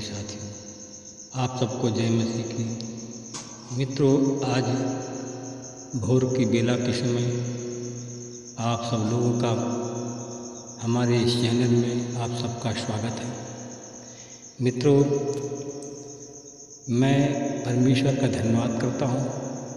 साथियों, आप सबको जय मसीह की। मित्रों, आज भोर की बेला के समय आप सब लोगों का हमारे इस चैनल में आप सबका स्वागत है। मित्रों, मैं परमेश्वर का धन्यवाद करता हूँ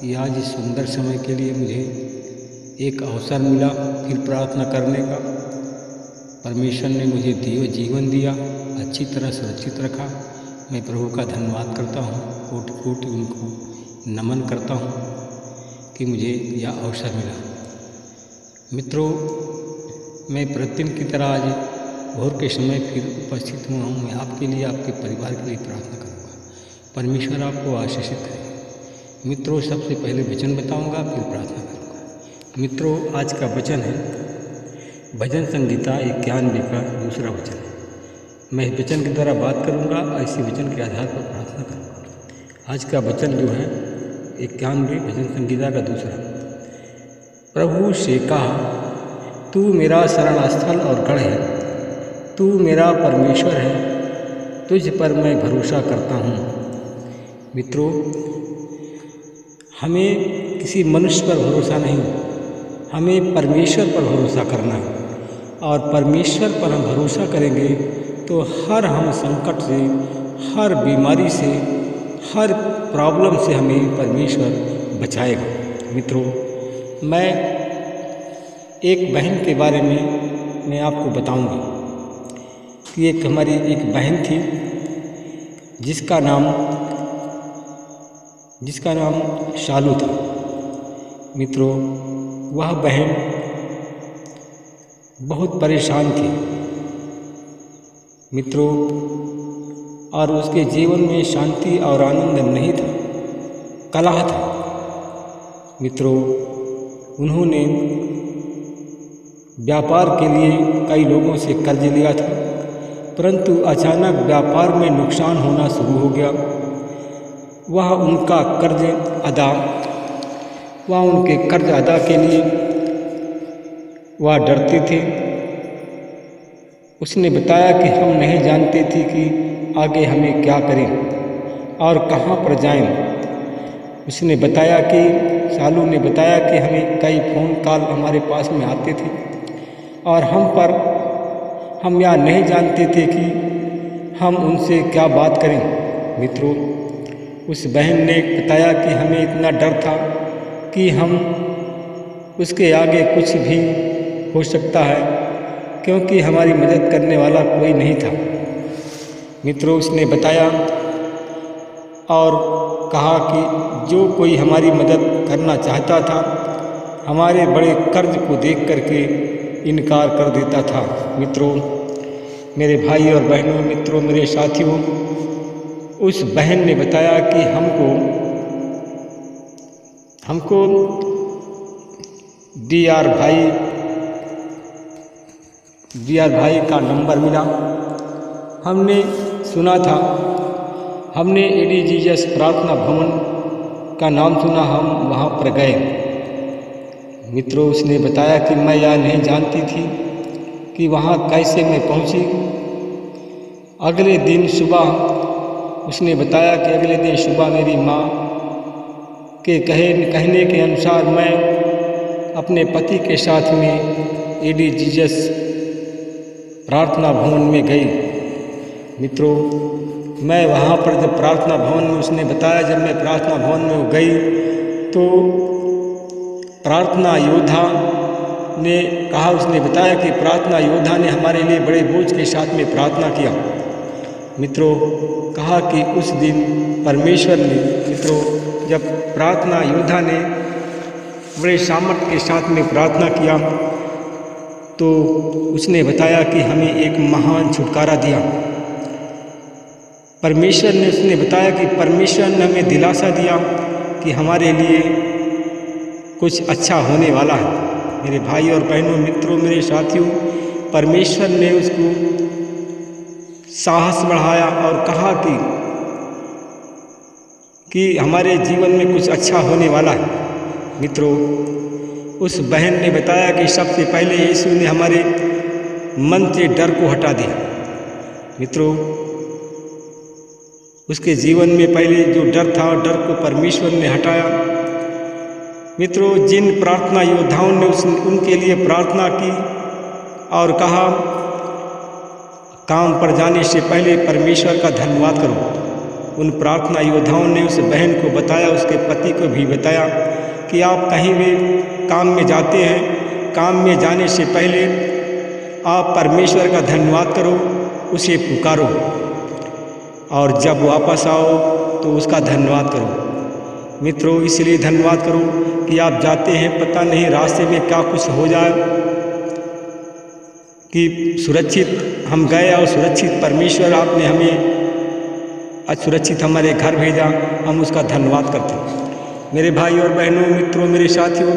कि आज इस सुंदर समय के लिए मुझे एक अवसर मिला फिर प्रार्थना करने का। परमेश्वर ने मुझे जीवन दिया, अच्छी तरह सुरक्षित रखा। मैं प्रभु का धन्यवाद करता हूँ, कोटि कोटि उनको नमन करता हूँ कि मुझे यह अवसर मिला। मित्रों, मैं प्रतिदिन की तरह आज भोर के समय फिर उपस्थित हुआ हूँ। मैं आपके लिए, आपके परिवार के लिए प्रार्थना करूँगा। परमेश्वर आपको आशीषित करे। मित्रों, सबसे पहले वचन बताऊँगा, फिर प्रार्थना करूँगा। मित्रों, आज का वचन है भजन संगीता 91 का दूसरा वचन है। मैं इस वचन के द्वारा बात करूंगा, इसी वचन के आधार पर प्रार्थना करूंगा। आज का वचन जो है 91 भजन संगीता का दूसरा। प्रभु से कहा, तू मेरा शरण स्थल और गढ़ है, तू मेरा परमेश्वर है, तुझ पर मैं भरोसा करता हूँ। मित्रों, हमें किसी मनुष्य पर भरोसा नहीं, हमें परमेश्वर पर भरोसा करना है। और परमेश्वर पर हम भरोसा करेंगे तो हर हम संकट से, हर बीमारी से, हर प्रॉब्लम से हमें परमेश्वर बचाएगा। मित्रों, मैं एक बहन के बारे में मैं आपको बताऊंगा कि हमारी एक बहन थी जिसका नाम शालू था। मित्रों, वह बहन बहुत परेशान थी मित्रों, और उसके जीवन में शांति और आनंद नहीं था, कलह था। मित्रों, उन्होंने व्यापार के लिए कई लोगों से कर्ज लिया था, परंतु अचानक व्यापार में नुकसान होना शुरू हो गया। वह उनके कर्ज अदा के लिए वह डरते थे। उसने बताया कि हम नहीं जानते थे कि आगे हमें क्या करें और कहाँ पर जाएं। उसने बताया कि शालू ने बताया कि हमें कई फ़ोन कॉल हमारे पास में आते थे और हम यह नहीं जानते थे कि हम उनसे क्या बात करें। मित्रों, उस बहन ने बताया कि हमें इतना डर था कि हम उसके आगे कुछ भी हो सकता है, क्योंकि हमारी मदद करने वाला कोई नहीं था। मित्रों, उसने बताया और कहा कि जो कोई हमारी मदद करना चाहता था, हमारे बड़े कर्ज को देख करके इनकार कर देता था। मित्रों, मेरे भाई और बहनों, मित्रों, मेरे साथियों, उस बहन ने बताया कि हमको डीआर भाई का नंबर मिला। हमने सुना था, हमने एडी जीसस प्रार्थना भवन का नाम सुना, हम वहाँ पर गए। मित्रों, उसने बताया कि मैं यह नहीं जानती थी कि वहाँ कैसे मैं पहुँची। अगले दिन सुबह उसने बताया कि अगले दिन सुबह मेरी माँ के कहने के अनुसार मैं अपने पति के साथ में एडी जीसस प्रार्थना भवन में गई। मित्रों, मैं वहाँ पर जब प्रार्थना भवन में, उसने बताया जब मैं प्रार्थना भवन में गई तो प्रार्थना योद्धा ने कहा, उसने बताया कि प्रार्थना योद्धा ने हमारे लिए बड़े बोझ के साथ में प्रार्थना किया। मित्रों, कहा कि उस दिन परमेश्वर ने, मित्रों, जब प्रार्थना योद्धा ने बड़े सामर्थ्य के साथ में प्रार्थना किया तो उसने बताया कि हमें एक महान छुटकारा दिया। परमेश्वर ने, उसने बताया कि परमेश्वर ने हमें दिलासा दिया कि हमारे लिए कुछ अच्छा होने वाला है। मेरे भाई और बहनों, मित्रों, मेरे साथियों, परमेश्वर ने उसको साहस बढ़ाया और कहा कि हमारे जीवन में कुछ अच्छा होने वाला है। मित्रों, उस बहन ने बताया कि सबसे पहले यीशु ने हमारे मन से डर को हटा दिया। मित्रों, उसके जीवन में पहले जो डर था, डर को परमेश्वर ने हटाया। मित्रों, जिन प्रार्थना योद्धाओं ने उनके लिए प्रार्थना की और कहा काम पर जाने से पहले परमेश्वर का धन्यवाद करो, उन प्रार्थना योद्धाओं ने उस बहन को बताया, उसके पति को भी बताया कि आप कहीं भी काम में जाते हैं, काम में जाने से पहले आप परमेश्वर का धन्यवाद करो, उसे पुकारो और जब वापस आओ तो उसका धन्यवाद करो। मित्रों, इसलिए धन्यवाद करो कि आप जाते हैं, पता नहीं रास्ते में क्या कुछ हो जाए, कि सुरक्षित हम गए और सुरक्षित परमेश्वर आपने हमें असुरक्षित हमारे घर भेजा, हम उसका धन्यवाद करते हैं। मेरे भाई और बहनों, मित्रों, मेरे साथियों,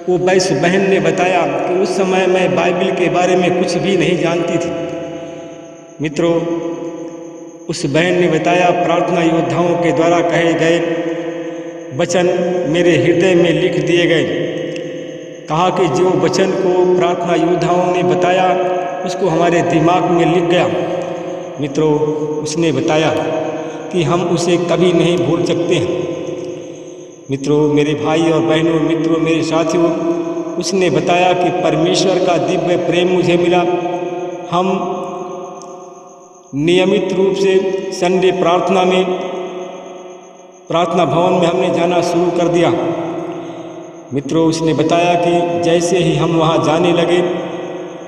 वो बैस बहन ने बताया कि उस समय मैं बाइबल के बारे में कुछ भी नहीं जानती थी। मित्रों, उस बहन ने बताया प्रार्थना योद्धाओं के द्वारा कहे गए वचन मेरे हृदय में लिख दिए गए। कहा कि जो वचन को प्रार्थना योद्धाओं ने बताया उसको हमारे दिमाग में लिख गया। मित्रों, उसने बताया कि हम उसे कभी नहीं भूल सकते हैं। मित्रों, मेरे भाई और बहनों, मित्रों, मेरे साथियों, उसने बताया कि परमेश्वर का दिव्य प्रेम मुझे मिला। हम नियमित रूप से संडे प्रार्थना भवन में हमने जाना शुरू कर दिया। मित्रों, उसने बताया कि जैसे ही हम वहाँ जाने लगे,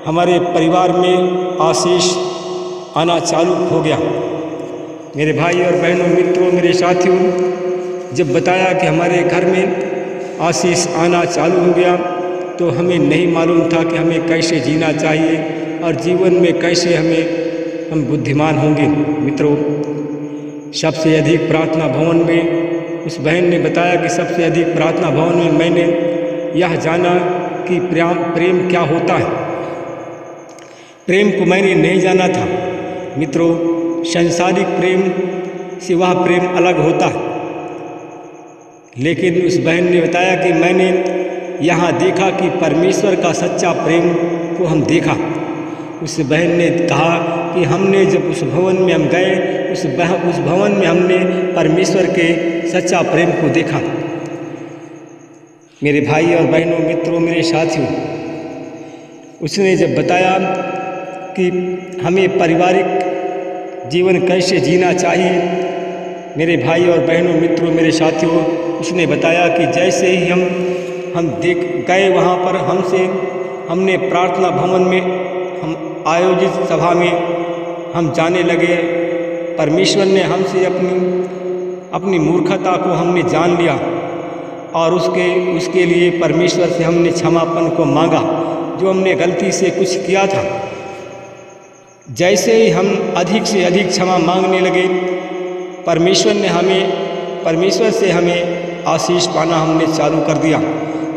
हमारे परिवार में आशीष आना चालू हो गया। मेरे भाई और बहनों, मित्रों, मेरे साथियों, जब बताया कि हमारे घर में आशीष आना चालू हो गया तो हमें नहीं मालूम था कि हमें कैसे जीना चाहिए और जीवन में कैसे हम बुद्धिमान होंगे। मित्रों, सबसे अधिक प्रार्थना भवन में उस बहन ने बताया कि सबसे अधिक प्रार्थना भवन में मैंने यह जाना कि प्रेम क्या होता है। प्रेम को मैंने नहीं जाना था। मित्रों, सांसारिक प्रेम से वह प्रेम अलग होता है, लेकिन उस बहन ने बताया कि मैंने यहाँ देखा कि परमेश्वर का सच्चा प्रेम को हम देखा। उस बहन ने कहा कि हमने जब उस भवन में हम गए, उस भवन में हमने परमेश्वर के सच्चा प्रेम को देखा। मेरे भाई और बहनों, मित्रों, मेरे साथियों, उसने जब बताया कि हमें पारिवारिक जीवन कैसे जीना चाहिए, मेरे भाई और बहनों, मित्रों, मेरे साथियों, उसने बताया कि जैसे ही हम देख गए वहाँ पर हमने प्रार्थना भवन में हम आयोजित सभा में हम जाने लगे। परमेश्वर ने हमसे अपनी मूर्खता को हमने जान लिया और उसके लिए परमेश्वर से हमने क्षमापन को मांगा जो हमने गलती से कुछ किया था। जैसे ही हम अधिक से अधिक क्षमा मांगने लगे, परमेश्वर से हमें आशीष पाना हमने चालू कर दिया।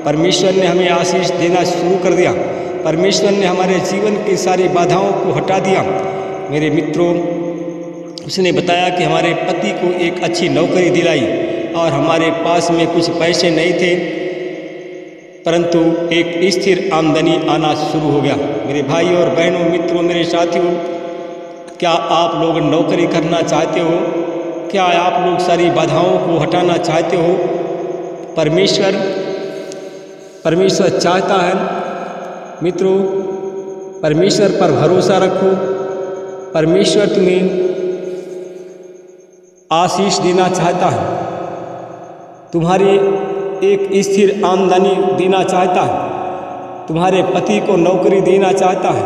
परमेश्वर ने हमें आशीष देना शुरू कर दिया। परमेश्वर ने हमारे जीवन की सारी बाधाओं को हटा दिया। मेरे मित्रों, उसने बताया कि हमारे पति को एक अच्छी नौकरी दिलाई और हमारे पास में कुछ पैसे नहीं थे, परंतु एक स्थिर आमदनी आना शुरू हो गया। मेरे भाई और बहनों, मित्रों, मेरे साथियों, क्या आप लोग नौकरी करना चाहते हो? क्या आप लोग सारी बाधाओं को हटाना चाहते हो? परमेश्वर चाहता है। मित्रों, परमेश्वर पर भरोसा रखो। परमेश्वर तुम्हें आशीष देना चाहता है, तुम्हारी एक स्थिर आमदनी देना चाहता है, तुम्हारे पति को नौकरी देना चाहता है,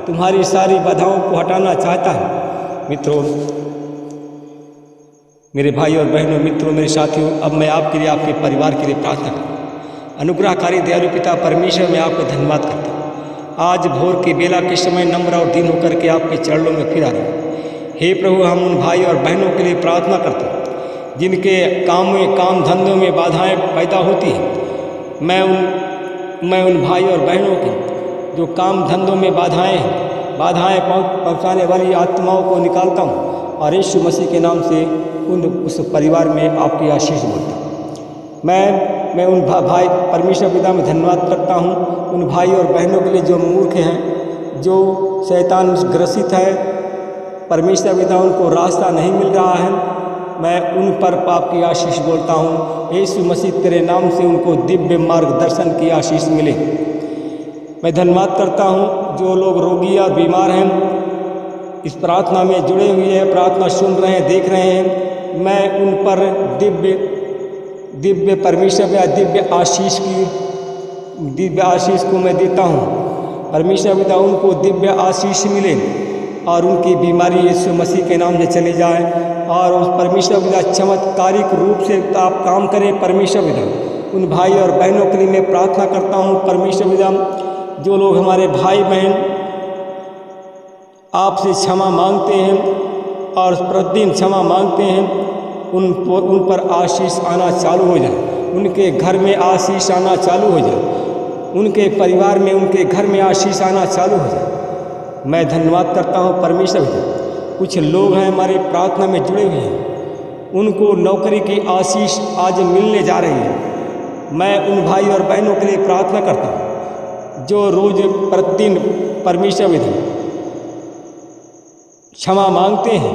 तुम्हारी सारी बाधाओं को हटाना चाहता है। मित्रों, मेरे भाई और बहनों, मित्रों, मेरे साथियों, अब मैं आपके लिए, आपके परिवार के लिए प्रार्थना करता हूँ। अनुग्रहकारी दयालु पिता परमेश्वर, मैं आपका धन्यवाद करता हूँ। आज भोर के बेला के समय नम्र और दीन होकर के आपके चरणों में फिर आ रहा हूँ। हे प्रभु, हम उन भाई और बहनों के लिए प्रार्थना करते हैं जिनके काम धंधों में बाधाएं पैदा होती हैं। मैं उन भाई और बहनों की जो काम धंधों में बाधाएं पहुंचाने वाली आत्माओं को निकालता हूं और यीशु मसीह के नाम से उस परिवार में आपकी आशीष बोलता हूँ। मैं उन भाई परमेश्वर पिता में धन्यवाद करता हूँ उन भाई और बहनों के लिए जो मूर्ख हैं, जो शैतान ग्रसित है, परमेश्वर पिता उनको रास्ता नहीं मिल रहा है, मैं उन पर पाप की आशीष बोलता हूँ। यीशु मसीह तेरे नाम से उनको दिव्य मार्गदर्शन की आशीष मिले। मैं धन्यवाद करता हूँ जो लोग रोगी और बीमार हैं, इस प्रार्थना में जुड़े हुए हैं, प्रार्थना सुन रहे हैं, देख रहे हैं, मैं उन पर दिव्य परमेश्वर या दिव्य आशीष को मैं देता हूँ। परमेश्वर पिता उनको दिव्य आशीष मिले और उनकी बीमारी यीशु मसीह के नाम से चले जाए और उस परमेश्वर पिता चमत्कारिक रूप से आप काम करें। परमेश्वर पिता उन भाई और बहनों के लिए मैं प्रार्थना करता हूँ। परमेश्वर पिता जो लोग हमारे भाई बहन आपसे क्षमा मांगते हैं और प्रतिदिन क्षमा मांगते हैं, उन पर आशीष आना चालू हो जाए, उनके घर में आशीष आना चालू हो जाए, उनके परिवार में, उनके घर में आशीष आना चालू हो जाए। मैं धन्यवाद करता हूँ परमेश्वर पिता। कुछ लोग हैं हमारे प्रार्थना में जुड़े हुए हैं, उनको नौकरी की आशीष आज मिलने जा रही है। मैं उन भाई और बहनों के लिए प्रार्थना करता हूँ जो रोज प्रतिदिन परमेश्वर पिता क्षमा मांगते हैं।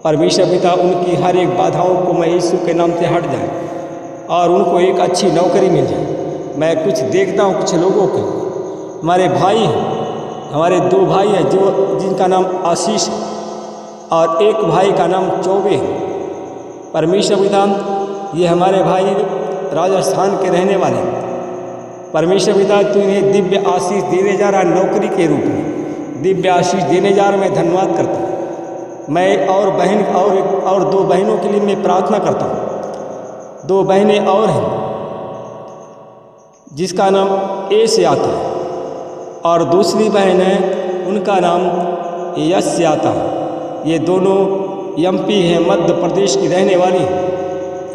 परमेश्वर पिता उनकी हर एक बाधाओं को मैं यीशु के नाम से हट जाए और उनको एक अच्छी नौकरी मिल जाए। मैं कुछ देखता हूँ कुछ लोगों को, हमारे भाई हैं, हमारे 2 भाई हैं जिनका नाम आशीष और एक भाई का नाम चौबे है। परमेश्वर पिता ये हमारे भाई राजस्थान के रहने वाले हैं। परमेश्वर पिता तू इन्हें दिव्य आशीष देने जा रहा है, नौकरी के रूप में दिव्य आशीष देने जा रहा। मैं धन्यवाद करता हूँ। मैं और बहन और 2 बहनों के लिए मैं प्रार्थना करता हूँ। 2 बहनें और हैं जिसका नाम ए से आता है और दूसरी बहन है उनका नाम यश से आता है। ये दोनों एमपी हैं, मध्य प्रदेश की रहने वाली हैं।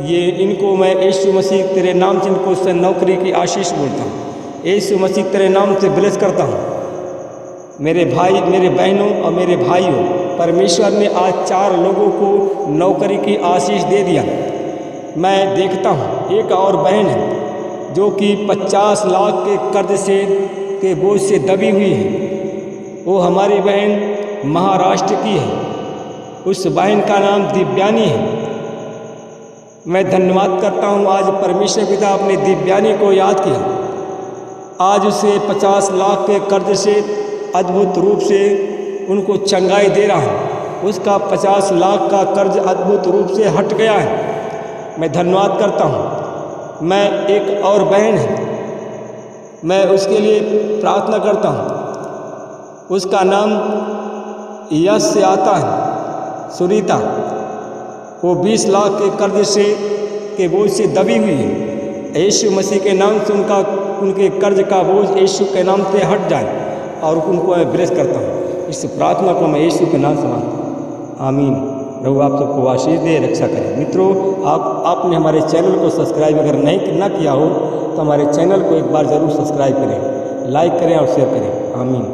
ये इनको मैं यीशु मसीह तेरे नाम से इनको उससे नौकरी की आशीष बोलता हूँ। यीशु मसीह तेरे नाम से ब्लेस करता हूँ। मेरे भाई, मेरे बहनों और मेरे भाइयों, परमेश्वर ने आज 4 लोगों को नौकरी की आशीष दे दिया। मैं देखता हूँ एक और बहन है जो कि 50 लाख के कर्ज के बोझ से दबी हुई है। वो हमारी बहन महाराष्ट्र की है। उस बहन का नाम दिव्यानी है। मैं धन्यवाद करता हूँ आज परमेश्वर पिता अपने दिव्यानी को याद किया। आज उसे 50 लाख के कर्ज से अद्भुत रूप से उनको चंगाई दे रहा है। उसका 50 लाख का कर्ज अद्भुत रूप से हट गया है। मैं धन्यवाद करता हूँ। मैं एक और बहन है, मैं उसके लिए प्रार्थना करता हूँ। उसका नाम यश से आता है, सुनीता। वो 20 लाख के कर्ज के बोझ से दबी हुई है। यीशु मसीह के नाम से उनके कर्ज का बोझ यीशु के नाम से हट जाए और उनको मैं ब्लेस करता हूँ। इस प्रार्थना को मैं यीशु के नाम से मांगता हूँ। आमीन। प्रभु आप सबको आशीष दे, रक्षा करें। मित्रों, आपने हमारे चैनल को सब्सक्राइब अगर नहीं किया हो तो हमारे चैनल को एक बार ज़रूर सब्सक्राइब करें, लाइक करें और शेयर करें। आमीन।